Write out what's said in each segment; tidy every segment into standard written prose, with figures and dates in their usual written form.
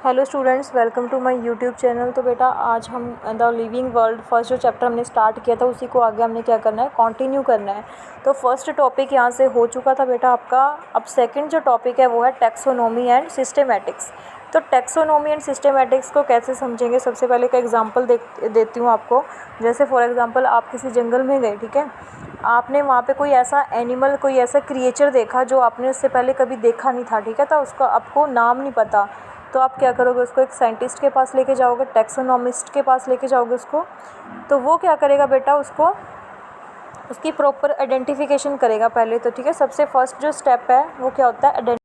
Hello students, welcome to my YouTube channel. तो बेटा आज हम द लिविंग वर्ल्ड फर्स्ट जो चैप्टर हमने स्टार्ट किया था उसी को आगे हमने क्या करना है, कंटिन्यू करना है। तो फर्स्ट टॉपिक यहाँ से हो चुका था बेटा आपका। अब सेकंड जो टॉपिक है वो है टैक्सोनॉमी एंड सिस्टेमैटिक्स। तो टैक्सोनॉमी एंड सिस्टेमैटिक्स को कैसे समझेंगे, सबसे पहले का एग्जांपल देती हूँ आपको। जैसे फॉर एग्जांपल आप किसी जंगल में गए, ठीक है, आपने वहाँ पे कोई ऐसा एनिमल, कोई ऐसा क्रिएचर देखा जो आपने उससे पहले कभी देखा नहीं था, ठीक है, तो उसका आपको नाम नहीं पता। तो आप क्या करोगे, उसको एक साइंटिस्ट के पास लेके जाओगे, टैक्सोनॉमिस्ट के पास लेके जाओगे उसको। तो वो क्या करेगा बेटा, उसको उसकी प्रॉपर आइडेंटिफिकेशन करेगा पहले तो, ठीक है। सबसे फर्स्ट जो स्टेप है वो क्या होता है,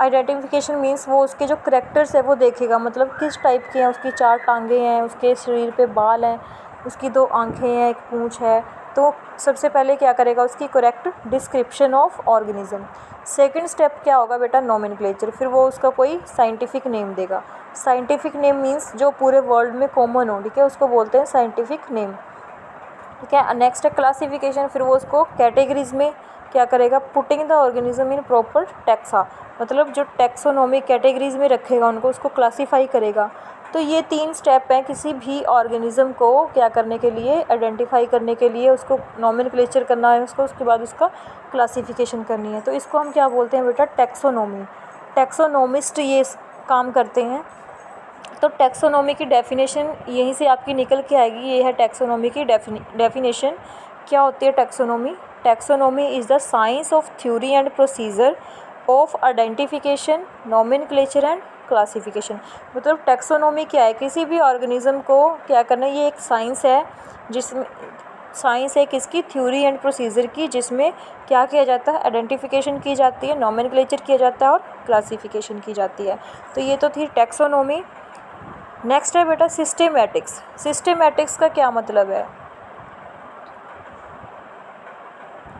आइडेंटिफिकेशन मीन्स वो उसके जो करैक्टर्स है वो देखेगा, मतलब किस टाइप के हैं, उसकी 4 टांगे हैं, उसके शरीर पे बाल हैं, उसकी 2 आंखें हैं, एक पूँछ है। तो सबसे पहले क्या करेगा, उसकी correct description of organism. Second step क्या होगा बेटा, नोमेनक्लेचर। फिर वो उसका कोई साइंटिफिक नेम देगा। साइंटिफिक नेम मीन्स जो पूरे वर्ल्ड में कॉमन हो, ठीक है, उसको बोलते हैं साइंटिफिक नेम, ठीक है। नेक्स्ट है क्लासिफिकेशन। फिर वो उसको कैटेगरीज में क्या करेगा, putting the organism in proper taxa, मतलब जो टैक्सोनॉमी कैटेगरीज में रखेगा उनको, उसको क्लासीफाई करेगा। तो ये 3 स्टेप हैं किसी भी ऑर्गेनिज्म को क्या करने के लिए, आइडेंटिफाई करने के लिए। उसको नोमेनक्लेचर करना है उसको, उसके बाद उसका क्लासिफिकेशन करनी है। तो इसको हम क्या बोलते हैं बेटा, टैक्सोनॉमी। टैक्सोनॉमिस्ट ये काम करते हैं। तो टैक्सोनॉमी की डेफिनेशन यहीं से आपकी निकल के आएगी। ये है टैक्सोनॉमी की डेफिनेशन। क्या होती है taxonomy? Taxonomy is the science of theory and procedure of identification, nomenclature and classification. मतलब टैक्सोनॉमी क्या है, किसी भी ऑर्गेनिज्म को क्या करना है, ये एक साइंस है जिसमें साइंस है किसकी, थ्योरी एंड प्रोसीजर की, जिसमें क्या किया जाता है, आइडेंटिफिकेशन की जाती है, नोमेनक्लेचर किया जाता है और क्लासिफिकेशन की जाती है। तो ये तो थी टैक्सोनॉमी। नेक्स्ट है बेटा सिस्टेमैटिक्स। सिस्टेमैटिक्स का क्या मतलब है,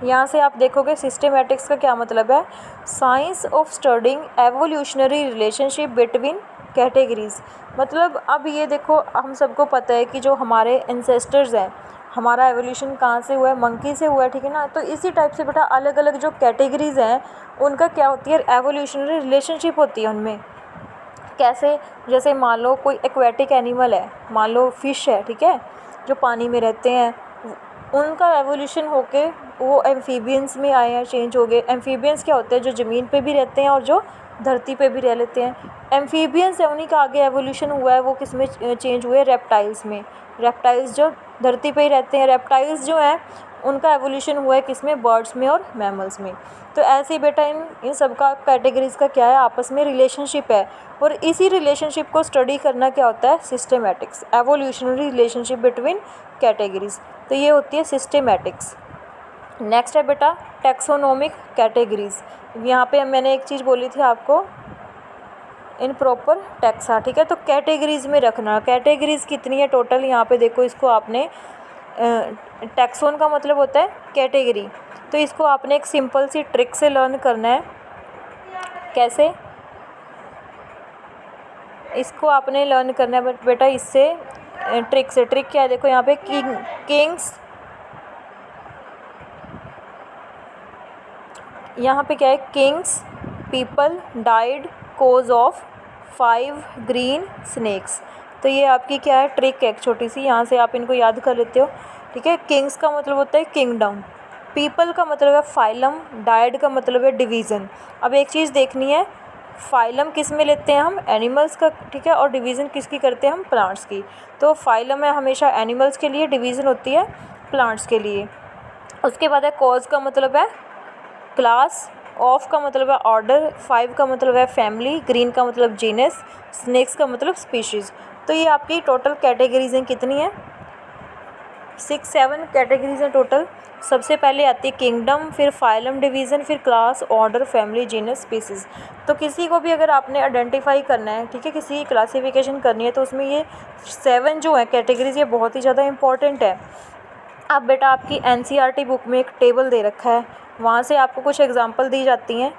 यहाँ से आप देखोगे सिस्टेमैटिक्स का क्या मतलब है, science of studying evolutionary relationship between categories. मतलब अब ये देखो, हम सबको पता है कि जो हमारे एंसेस्टर्स हैं, हमारा एवोल्यूशन कहाँ से हुआ है, मंकी से हुआ है, ठीक है ना। तो इसी टाइप से बेटा अलग अलग जो कैटेगरीज हैं उनका क्या होती है, एवोल्यूशनरी रिलेशनशिप होती है उनमें। कैसे, जैसे मान लो कोई एक्वेटिक एनिमल है, मान लो फिश है, ठीक है, जो पानी में रहते हैं, उनका एवोल्यूशन होके वो एम्फीबियंस में आए हैं, चेंज हो गए। एम्फीबियंस क्या होते हैं, जो ज़मीन पे भी रहते हैं और जो धरती पे भी रह लेते हैं। एम्फीबियंस है, उन्हीं का आगे एवोल्यूशन हुआ है, वो किस में चेंज हुए, रेप्टाइल्स में। रेप्टाइल्स जो धरती पे ही रहते हैं, रेप्टाइल्स जो हैं उनका एवोल्यूशन हुआ है किस में, बर्ड्स में और मैमल्स में। तो ऐसे ही बेटा इन सब का कैटेगरीज का क्या है, आपस में रिलेशनशिप है। और इसी रिलेशनशिप को स्टडी करना क्या होता है, systematics, evolutionary relationship between categories. तो ये होती है सिस्टेमैटिक्स। नेक्स्ट है बेटा टैक्सोनॉमिक कैटेगरीज। यहाँ पे मैंने एक चीज़ बोली थी आपको, इन प्रॉपर टैक्सा, ठीक है। तो कैटेगरीज में रखना, कैटेगरीज कितनी है टोटल, यहाँ पे देखो, इसको आपने टैक्सोन का मतलब होता है कैटेगरी। तो इसको आपने एक सिंपल सी ट्रिक से लर्न करना है। कैसे, इसको आपने लर्न करना है बेटा इससे, ट्रिक से। ट्रिक क्या है, देखो यहाँ पे किंग्स, यहाँ पे क्या है, kings people died cause of 5 green snakes. तो ये आपकी क्या है, ट्रिक है एक छोटी सी, यहाँ से आप इनको याद कर लेते हो, ठीक है। किंग्स का मतलब होता है किंगडम, पीपल का मतलब है फाइलम, डाइड का मतलब है डिवीज़न। अब एक चीज़ देखनी है, फाइलम किस में लेते हैं हम, एनिमल्स का, ठीक है, और डिवीज़न किसकी करते हैं हम, प्लांट्स की। तो फाइलम है हमेशा एनिमल्स के लिए, डिवीज़न होती है प्लांट्स के लिए। उसके बाद है कॉज का मतलब है क्लास, ऑफ का मतलब है ऑर्डर, 5 का मतलब है फैमिली, ग्रीन का मतलब जीनस, स्नेक्स का मतलब स्पीशीज़। तो ये आपकी टोटल कैटेगरीज हैं, कितनी है, 6-7 कैटेगरीज हैं टोटल। सबसे पहले आती है किंगडम, फिर फाइलम, डिवीज़न, फिर class, order, family, genus, species. तो किसी को भी अगर आपने आइडेंटिफाई करना है, ठीक है, किसी की क्लासिफिकेशन करनी है, तो उसमें ये 7 जो है कैटेगरीज, ये बहुत ही ज़्यादा इंपॉर्टेंट है। अब बेटा आपकी NCERT बुक में एक टेबल दे रखा है, वहाँ से आपको कुछ एग्जांपल दी जाती हैं,